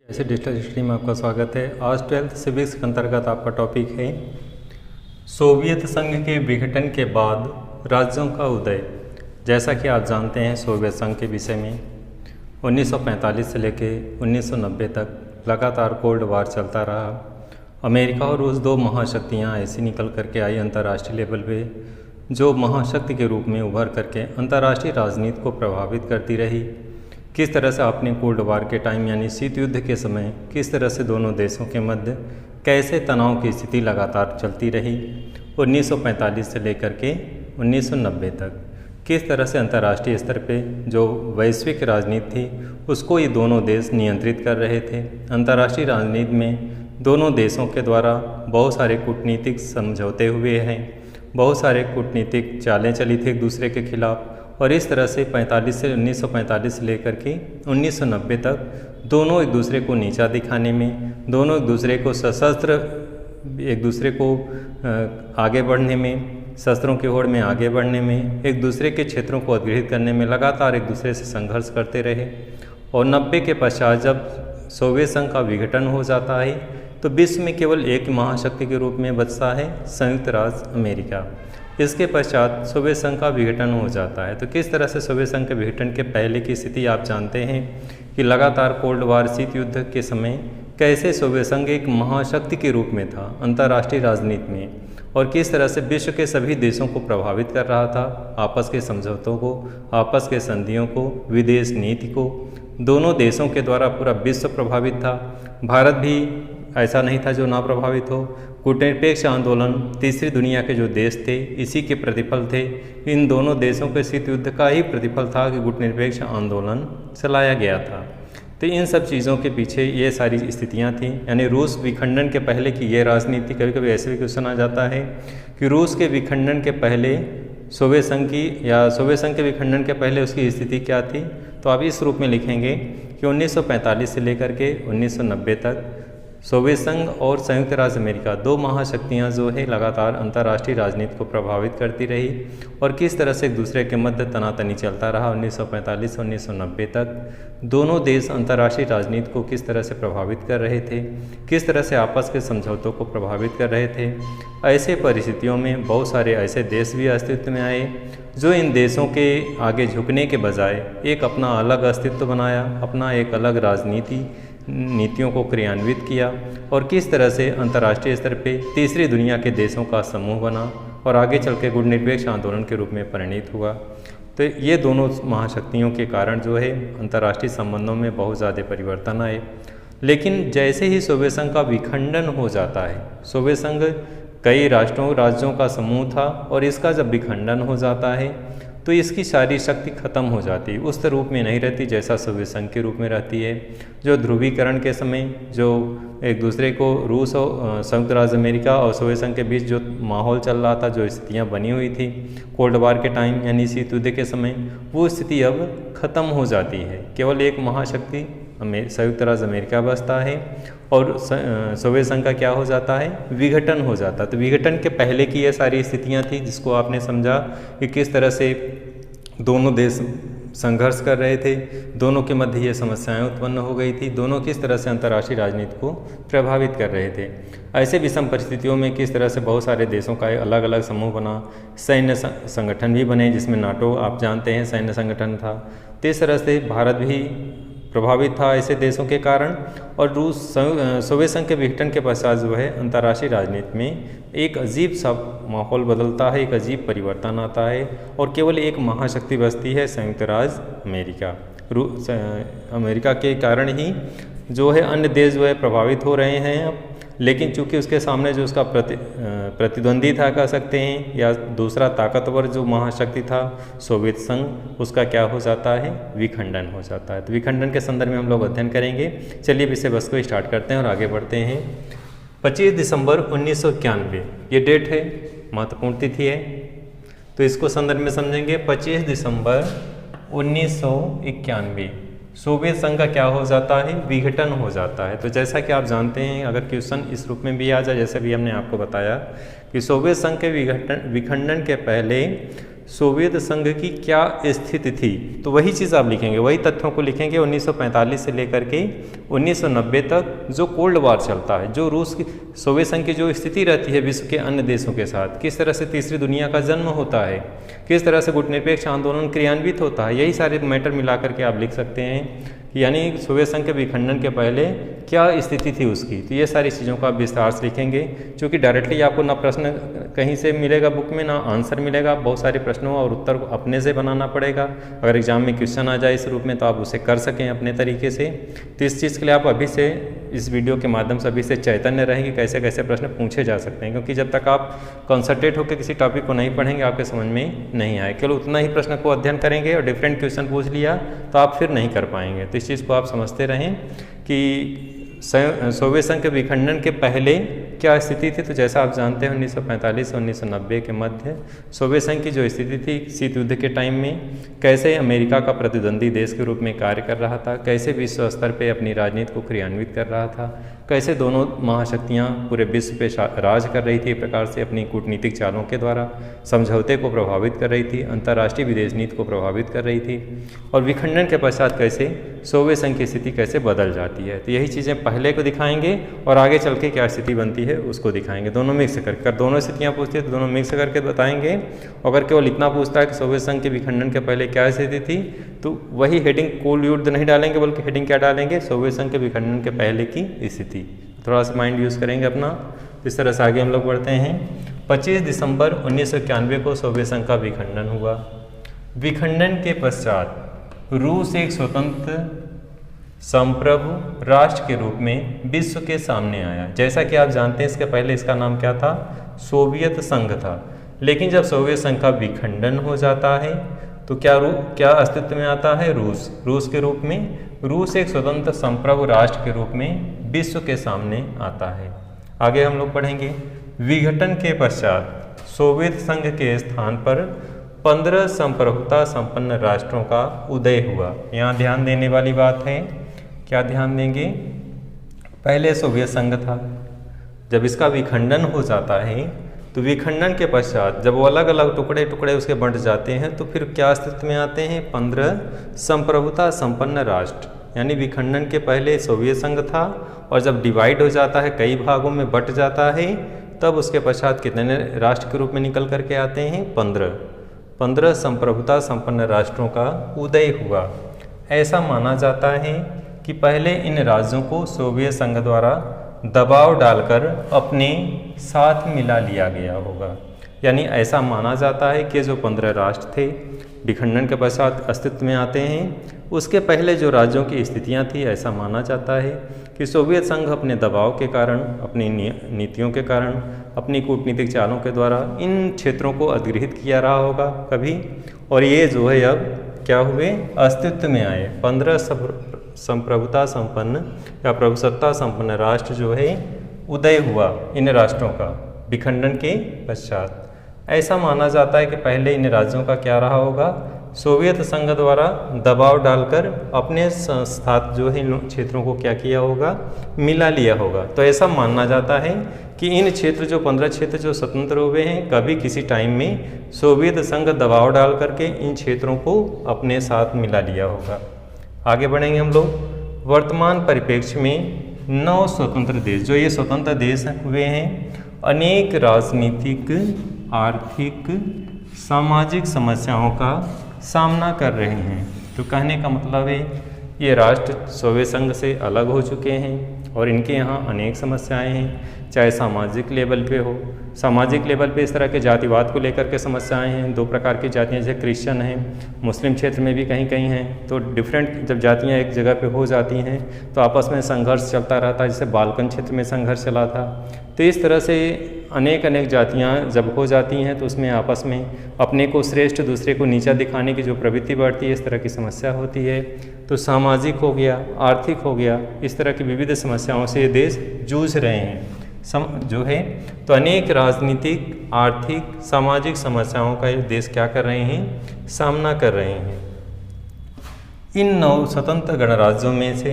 ऐसे digital history में आपका स्वागत है। आज 12th सिविक्स के अंतर्गत आपका टॉपिक है सोवियत संघ के विघटन के बाद राज्यों का उदय। जैसा कि आप जानते हैं सोवियत संघ के विषय में 1945 से लेकर 1990 तक लगातार कोल्ड वार चलता रहा। अमेरिका और रूस दो महाशक्तियाँ ऐसी निकल करके आई अंतर्राष्ट्रीय लेवल पे, जो महाशक्ति के रूप में उभर करके अंतर्राष्ट्रीय राजनीति को प्रभावित करती रही। किस तरह से आपने कोल्ड वार के टाइम यानी शीत युद्ध के समय किस तरह से दोनों देशों के मध्य कैसे तनाव की स्थिति लगातार चलती रही। 1945 से लेकर के 1990 तक किस तरह से अंतर्राष्ट्रीय स्तर पे जो वैश्विक राजनीति थी उसको ये दोनों देश नियंत्रित कर रहे थे। अंतर्राष्ट्रीय राजनीति में दोनों देशों के द्वारा बहुत सारे कूटनीतिक समझौते हुए हैं, बहुत सारे कूटनीतिक चालें चली थी एक दूसरे के खिलाफ। और इस तरह से 1945 से लेकर के 1990 तक दोनों एक दूसरे को नीचा दिखाने में, दोनों एक दूसरे को सशस्त्र एक दूसरे को आगे बढ़ने में, शस्त्रों की होड़ में आगे बढ़ने में, एक दूसरे के क्षेत्रों को अधिग्रहित करने में लगातार एक दूसरे से संघर्ष करते रहे। और 90 के पश्चात जब सोवियत संघ का विघटन हो जाता है तो विश्व में केवल एक महाशक्ति के रूप में बचता है संयुक्त राज्य अमेरिका। इसके पश्चात सोवियत संघ का विघटन हो जाता है। तो किस तरह से सोवियत संघ के विघटन के पहले की स्थिति आप जानते हैं कि लगातार कोल्ड वार शीत युद्ध के समय कैसे सोवियत संघ एक महाशक्ति के रूप में था अंतर्राष्ट्रीय राजनीति में, और किस तरह से विश्व के सभी देशों को प्रभावित कर रहा था। आपस के समझौतों को, आपस के संधियों को, विदेश नीति को, दोनों देशों के द्वारा पूरा विश्व प्रभावित था। भारत भी ऐसा नहीं था जो ना प्रभावित हो। कूटनिरपेक्ष आंदोलन तीसरी दुनिया के जो देश थे इसी के प्रतिफल थे। इन दोनों देशों के शीत युद्ध का ही प्रतिफल था कि कूटनिरपेक्ष आंदोलन चलाया गया था। तो इन सब चीज़ों के पीछे ये सारी स्थितियां थीं। यानी रूस विखंडन के पहले की ये राजनीति, कभी कभी ऐसे भी क्वेश्चन आ जाता है कि रूस के विखंडन के पहले सोवियत संघ की या सोवियत संघ के विखंडन के पहले उसकी स्थिति क्या थी। तो आप इस रूप में लिखेंगे कि 1945 से लेकर के 1990 तक सोवियत संघ और संयुक्त राज्य अमेरिका दो महाशक्तियां जो है लगातार अंतर्राष्ट्रीय राजनीति को प्रभावित करती रही, और किस तरह से एक दूसरे के मध्य तनातनी चलता रहा 1945 से 1990 तक। दोनों देश अंतर्राष्ट्रीय राजनीति को किस तरह से प्रभावित कर रहे थे, किस तरह से आपस के समझौतों को प्रभावित कर रहे थे। ऐसे परिस्थितियों में बहुत सारे ऐसे देश भी अस्तित्व में आए जो इन देशों के आगे झुकने के बजाय एक अपना अलग अस्तित्व बनाया, अपना एक अलग राजनीति नीतियों को क्रियान्वित किया, और किस तरह से अंतर्राष्ट्रीय स्तर पे तीसरी दुनिया के देशों का समूह बना और आगे चल के गुटनिरपेक्ष आंदोलन के रूप में परिणित हुआ। तो ये दोनों महाशक्तियों के कारण जो है अंतर्राष्ट्रीय संबंधों में बहुत ज़्यादा परिवर्तन आए। लेकिन जैसे ही सोवियत संघ का विखंडन हो जाता है, सोवियत संघ कई राज्यों का समूह था, और इसका जब विखंडन हो जाता है तो इसकी सारी शक्ति खत्म हो जाती है, उस रूप में नहीं रहती जैसा सोवियत संघ के रूप में रहती है। जो ध्रुवीकरण के समय जो एक दूसरे को रूस और संयुक्त राज्य अमेरिका और सोवियत संघ के बीच जो माहौल चल रहा था, जो स्थितियां बनी हुई थी कोल्ड वार के टाइम यानी शीत युद्ध के समय, वो स्थिति अब खत्म हो जाती है। केवल एक महाशक्ति संयुक्त राज्य अमेरिका बचता है, और सोवियत संघ का क्या हो जाता है, विघटन हो जाता है। तो विघटन के पहले की ये सारी स्थितियां थी जिसको आपने समझा कि किस तरह से दोनों देश संघर्ष कर रहे थे, दोनों के मध्य ये समस्याएं उत्पन्न हो गई थी, दोनों किस तरह से अंतर्राष्ट्रीय राजनीति को प्रभावित कर रहे थे। ऐसे विषम परिस्थितियों में किस तरह से बहुत सारे देशों का अलग अलग समूह बना, सैन्य संगठन भी बने जिसमें नाटो आप जानते हैं सैन्य संगठन था। तो इस तरह से भारत भी प्रभावित था ऐसे देशों के कारण, और रूस सोवियत संघ के विघटन के पश्चात जो है अंतर्राष्ट्रीय राजनीति में एक अजीब सा माहौल बदलता है, एक अजीब परिवर्तन आता है, और केवल एक महाशक्ति बचती है संयुक्त राज्य अमेरिका। अमेरिका के कारण ही जो है अन्य देश जो है प्रभावित हो रहे हैं अब, लेकिन चूंकि उसके सामने जो उसका प्रतिद्वंदी था कह सकते हैं, या दूसरा ताकतवर जो महाशक्ति था सोवियत संघ, उसका क्या हो जाता है, विखंडन हो जाता है। तो विखंडन के संदर्भ में हम लोग अध्ययन करेंगे। चलिए विषय वस्तु को स्टार्ट करते हैं और आगे बढ़ते हैं। 25 दिसंबर 1991 ये डेट है, महत्वपूर्ण तिथि है, तो इसको संदर्भ में समझेंगे। 25 दिसंबर 1991 सोवियत संघ का क्या हो जाता है, विघटन हो जाता है। तो जैसा कि आप जानते हैं, अगर क्वेश्चन इस रूप में भी आ जाए, जैसे भी हमने आपको बताया कि सोवियत संघ के विखंडन के पहले सोवियत संघ की क्या स्थिति थी, तो वही चीज़ आप लिखेंगे, वही तथ्यों को लिखेंगे 1945 से लेकर के 1990 तक जो कोल्ड वॉर चलता है, जो रूस की सोवियत संघ की जो स्थिति रहती है विश्व के अन्य देशों के साथ, किस तरह से तीसरी दुनिया का जन्म होता है, किस तरह से गुटनिरपेक्ष आंदोलन क्रियान्वित होता है, यही सारे मैटर मिला करके आप लिख सकते हैं। यानी सोवियत संघ के विखंडन के पहले क्या स्थिति थी उसकी, तो ये सारी चीज़ों को आप विस्तार से लिखेंगे। क्योंकि डायरेक्टली आपको ना प्रश्न कहीं से मिलेगा बुक में, ना आंसर मिलेगा, बहुत सारे प्रश्नों और उत्तर को अपने से बनाना पड़ेगा। अगर एग्जाम में क्वेश्चन आ जाए इस रूप में तो आप उसे कर सकें अपने तरीके से। तो इस चीज़ के लिए आप अभी से इस वीडियो के माध्यम से अभी से चैतन्य रहें कि कैसे कैसे प्रश्न पूछे जा सकते हैं, क्योंकि जब तक आप कॉन्सनट्रेट होकर किसी टॉपिक को नहीं पढ़ेंगे आपके समझ में नहीं आए। केवल उतना ही प्रश्न को अध्ययन करेंगे और डिफरेंट क्वेश्चन पूछ लिया तो आप फिर नहीं कर पाएंगे। तो इस चीज़ को आप समझते रहें कि सोवियत संघ के विखंडन के पहले क्या स्थिति थी। तो जैसा आप जानते हैं 1945 से 1990 के मध्य सोवियत संघ की जो स्थिति थी शीत युद्ध के टाइम में, कैसे अमेरिका का प्रतिद्वंदी देश के रूप में कार्य कर रहा था, कैसे विश्व स्तर पे अपनी राजनीति को क्रियान्वित कर रहा था, कैसे दोनों महाशक्तियाँ पूरे विश्व पे राज कर रही थी, एक प्रकार से अपनी कूटनीतिक चालों के द्वारा समझौते को प्रभावित कर रही थी, अंतर्राष्ट्रीय विदेश नीति को प्रभावित कर रही थी, और विखंडन के पश्चात कैसे सोवियत संघ की स्थिति कैसे बदल जाती है। तो यही चीज़ें पहले को दिखाएंगे और आगे चल के क्या स्थिति बनती है उसको दिखाएंगे, दोनों मिक्स करके। अगर दोनों स्थितियाँ पूछती है तो दोनों मिक्स करके बताएंगे। अगर केवल इतना पूछता है कि सोवियत संघ के विखंडन के पहले क्या स्थिति थी, तो वही हेडिंग कोल्ड युद्ध नहीं डालेंगे, बल्कि हेडिंग क्या डालेंगे, सोवियत संघ के विखंडन के पहले की स्थिति। थोड़ा सा माइंड यूज़ करेंगे अपना। इस तरह से आगे हम लोग बढ़ते हैं। 25 दिसंबर 1991 को सोवियत संघ का विखंडन हुआ। विखंडन के पश्चात रूस एक स्वतंत्र संप्रभु राष्ट्र के रूप में विश्व के सामने आया। जैसा कि आप जानते हैं इसके पहले इसका नाम क्या था, सोवियत संघ था। लेकिन जब सोवियत संघ का विखंडन हो जाता है तो क्या अस्तित्व में आता है, रूस के रूप में। रूस एक स्वतंत्र संप्रभु राष्ट्र के रूप में विश्व के सामने आता है। आगे हम लोग पढ़ेंगे। विघटन के पश्चात सोवियत संघ के स्थान पर 15 संप्रभुता संपन्न राष्ट्रों का उदय हुआ। यहाँ ध्यान देने वाली बात है, क्या ध्यान देंगे, पहले सोवियत संघ था, जब इसका विखंडन हो जाता है तो विखंडन के पश्चात जब वो अलग अलग टुकड़े टुकड़े उसके बंट जाते हैं तो फिर क्या अस्तित्व में आते हैं, 15 संप्रभुता संपन्न राष्ट्र। यानी विखंडन के पहले सोवियत संघ था और जब डिवाइड हो जाता है, कई भागों में बट जाता है, तब उसके पश्चात कितने राष्ट्र के रूप में निकल करके आते हैं, 15 संप्रभुता संपन्न राष्ट्रों का उदय हुआ। ऐसा माना जाता है कि पहले इन राज्यों को सोवियत संघ द्वारा दबाव डालकर अपने साथ मिला लिया गया होगा। यानी ऐसा माना जाता है कि जो 15 राष्ट्र थे विखंडन के पश्चात अस्तित्व में आते हैं, उसके पहले जो राज्यों की स्थितियां थी, ऐसा माना जाता है कि सोवियत संघ अपने दबाव के कारण, अपनी नीतियों के कारण, अपनी कूटनीतिक चालों के द्वारा इन क्षेत्रों को अधिग्रहित किया रहा होगा कभी, और ये जो है अब क्या हुए, अस्तित्व में आए। 15 संप्रभुता संपन्न या प्रभुसत्ता संपन्न राष्ट्र जो है उदय हुआ इन राष्ट्रों का विखंडन के पश्चात। ऐसा माना जाता है कि पहले इन राज्यों का क्या रहा होगा, सोवियत संघ द्वारा दबाव डालकर अपने साथ जो है इन क्षेत्रों को क्या किया होगा, मिला लिया होगा। तो ऐसा माना जाता है कि इन क्षेत्र जो 15 क्षेत्र जो स्वतंत्र हुए हैं, कभी किसी टाइम में सोवियत संघ दबाव डाल करके इन क्षेत्रों को अपने साथ मिला लिया होगा। आगे बढ़ेंगे हम लोग। वर्तमान परिप्रेक्ष्य में 9 स्वतंत्र देश, जो ये स्वतंत्र देश हुए हैं, अनेक राजनीतिक, आर्थिक, सामाजिक समस्याओं का सामना कर रहे हैं। तो कहने का मतलब है ये राष्ट्र सोवियत संघ से अलग हो चुके हैं और इनके यहाँ अनेक समस्याएं हैं, चाहे सामाजिक लेवल पे हो। सामाजिक लेवल पे इस तरह के जातिवाद को लेकर के समस्याएं हैं। 2 प्रकार की जातियाँ, जैसे क्रिश्चियन हैं, मुस्लिम क्षेत्र में भी कहीं कहीं हैं। तो डिफरेंट जब जातियाँ एक जगह पे हो जाती हैं तो आपस में संघर्ष चलता रहता है, जैसे बाल्कन क्षेत्र में संघर्ष चला था। तो इस तरह से अनेक जातियाँ जब हो जाती हैं तो उसमें आपस में अपने को श्रेष्ठ, दूसरे को नीचा दिखाने की जो प्रवृत्ति बढ़ती है, इस तरह की समस्या होती है। तो सामाजिक हो गया, आर्थिक हो गया, इस तरह की विविध समस्याओं से ये देश जूझ रहे हैं जो है। तो अनेक राजनीतिक, आर्थिक, सामाजिक समस्याओं का ये देश क्या कर रहे हैं, सामना कर रहे हैं। इन 9 स्वतंत्र गणराज्यों में से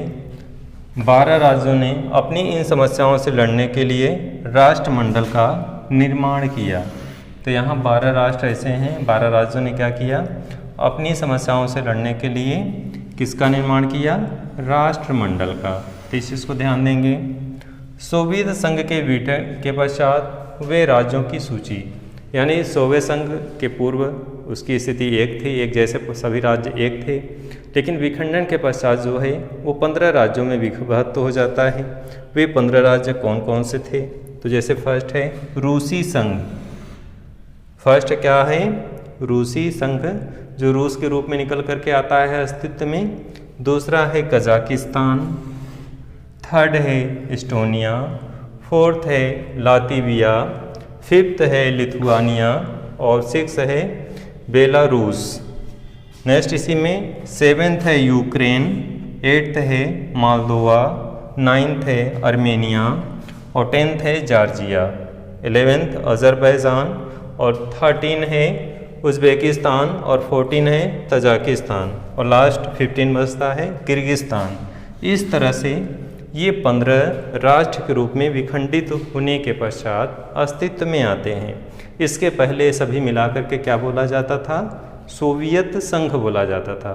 12 राज्यों ने अपनी इन समस्याओं से लड़ने के लिए राष्ट्रमंडल का निर्माण किया। तो तो यहाँ 12 राष्ट्र ऐसे हैं, 12 राज्यों ने क्या किया, अपनी समस्याओं से लड़ने के लिए किसका निर्माण किया, राष्ट्रमंडल का। तो इस चीज़ को ध्यान देंगे। सोवियत संघ के विघटन के पश्चात वे राज्यों की सूची, यानी सोवियत संघ के पूर्व उसकी स्थिति एक थी, एक जैसे सभी राज्य एक थे, लेकिन विखंडन के पश्चात जो है वो 15 राज्यों में विभक्त हो जाता है। वे 15 राज्य कौन कौन से थे, तो जैसे फर्स्ट है रूसी संघ। फर्स्ट क्या है, रूसी संघ, जो रूस के रूप में निकल करके आता है अस्तित्व में। दूसरा है कजाकिस्तान, थर्ड है इस्टोनिया, फोर्थ है लातविया, फिफ्थ है लिथुआनिया और सिक्स है बेलारूस। नेक्स्ट इसी में सेवेंथ है यूक्रेन, एट्थ है मालदोवा, नाइन्थ है अर्मेनिया और 10th है जॉर्जिया, 11th अजरबैजान और 13 है उज़्बेकिस्तान और 14 है तजाकिस्तान और लास्ट 15 बचता है किर्गिस्तान। इस तरह से ये 15 राष्ट्र के रूप में विखंडित होने के पश्चात अस्तित्व में आते हैं। इसके पहले सभी मिलाकर के क्या बोला जाता था, सोवियत संघ बोला जाता था।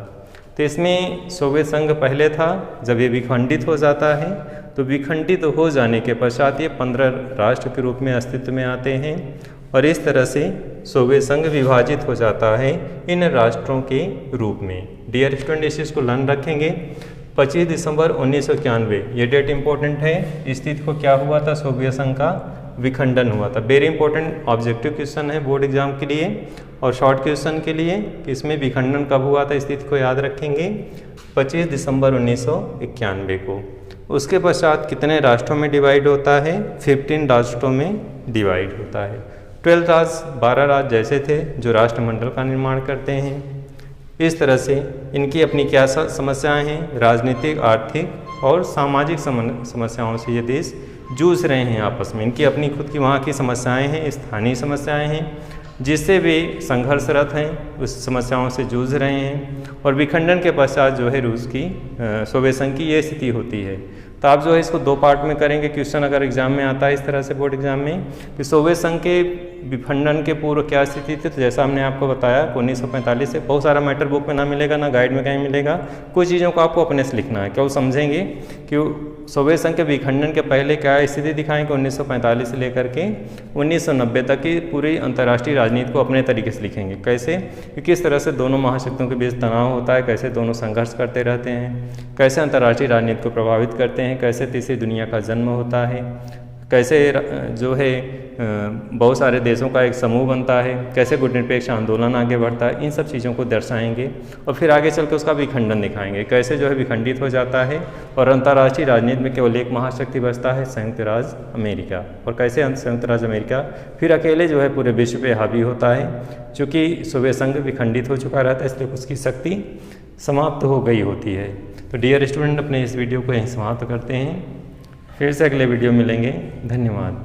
तो इसमें सोवियत संघ पहले था, जब ये विखंडित हो जाता है तो विखंडित हो जाने के पश्चात ये 15 राष्ट्र के रूप में अस्तित्व में आते हैं और इस तरह से सोवियत संघ विभाजित हो जाता है इन राष्ट्रों के रूप में। डियर स्टूडेंट, इस चीज़ को ध्यान रखेंगे। 25 दिसंबर 1991 ये डेट इंपॉर्टेंट है। इस तिथि को क्या हुआ था, सोवियत संघ का विखंडन हुआ था। वेरी इंपॉर्टेंट ऑब्जेक्टिव क्वेश्चन है बोर्ड एग्जाम के लिए और शॉर्ट क्वेश्चन के लिए। इसमें विखंडन कब हुआ था, इस तिथि को याद रखेंगे, 25 दिसंबर 1991 को। उसके पश्चात कितने राष्ट्रों में डिवाइड होता है, 15 राष्ट्रों में डिवाइड होता है। 12 राज्य, 12 राज्य जैसे थे जो राष्ट्रमंडल का निर्माण करते हैं। इस तरह से इनकी अपनी क्या समस्याएं हैं, राजनीतिक, आर्थिक और सामाजिक समस्याओं से ये देश जूझ रहे हैं आपस में। इनकी अपनी खुद की वहाँ की समस्याएं हैं, स्थानीय समस्याएं हैं जिससे वे संघर्षरत हैं, उस समस्याओं से जूझ रहे हैं। और विखंडन के पश्चात जो है रूस की सोवियत संघ की ये स्थिति होती है। तो आप जो है इसको 2 पार्ट में करेंगे। क्वेश्चन अगर एग्जाम में आता है इस तरह से बोर्ड एग्जाम में कि सोवियत संघ के विखंडन के पूर्व क्या स्थिति थी, तो जैसा हमने आपको बताया 1945 से बहुत सारा मैटर बुक में ना मिलेगा, ना गाइड में कहीं मिलेगा। कुछ चीज़ों को आपको अपने से लिखना है। क्यों समझेंगे कि सोवियत संघ के विखंडन के पहले क्या स्थिति दिखाएंगे, 1945 से लेकर के 1990 तक की पूरी अंतर्राष्ट्रीय राजनीति को अपने तरीके से लिखेंगे। कैसे, कि किस तरह से दोनों महाशक्तियों के बीच तनाव होता है, कैसे दोनों संघर्ष करते रहते हैं, कैसे अंतर्राष्ट्रीय राजनीति को प्रभावित करते हैं, कैसे तीसरी दुनिया का जन्म होता है, कैसे जो है बहुत सारे देशों का एक समूह बनता है, कैसे गुटनिरपेक्ष आंदोलन आगे बढ़ता है। इन सब चीज़ों को दर्शाएंगे और फिर आगे चल के उसका विखंडन दिखाएंगे, कैसे जो है विखंडित हो जाता है और अंतर्राष्ट्रीय राजनीति में केवल एक महाशक्ति बचता है, संयुक्त राज्य अमेरिका, और कैसे संयुक्त राज्य अमेरिका फिर अकेले जो है पूरे विश्व पे हावी होता है। चूँकि सोवियत संघ विखंडित हो चुका रहता है इसलिए उसकी शक्ति समाप्त हो गई होती है। तो डियर स्टूडेंट, अपने इस वीडियो को यहीं समाप्त करते हैं। फिर से अगले वीडियो मिलेंगे। धन्यवाद।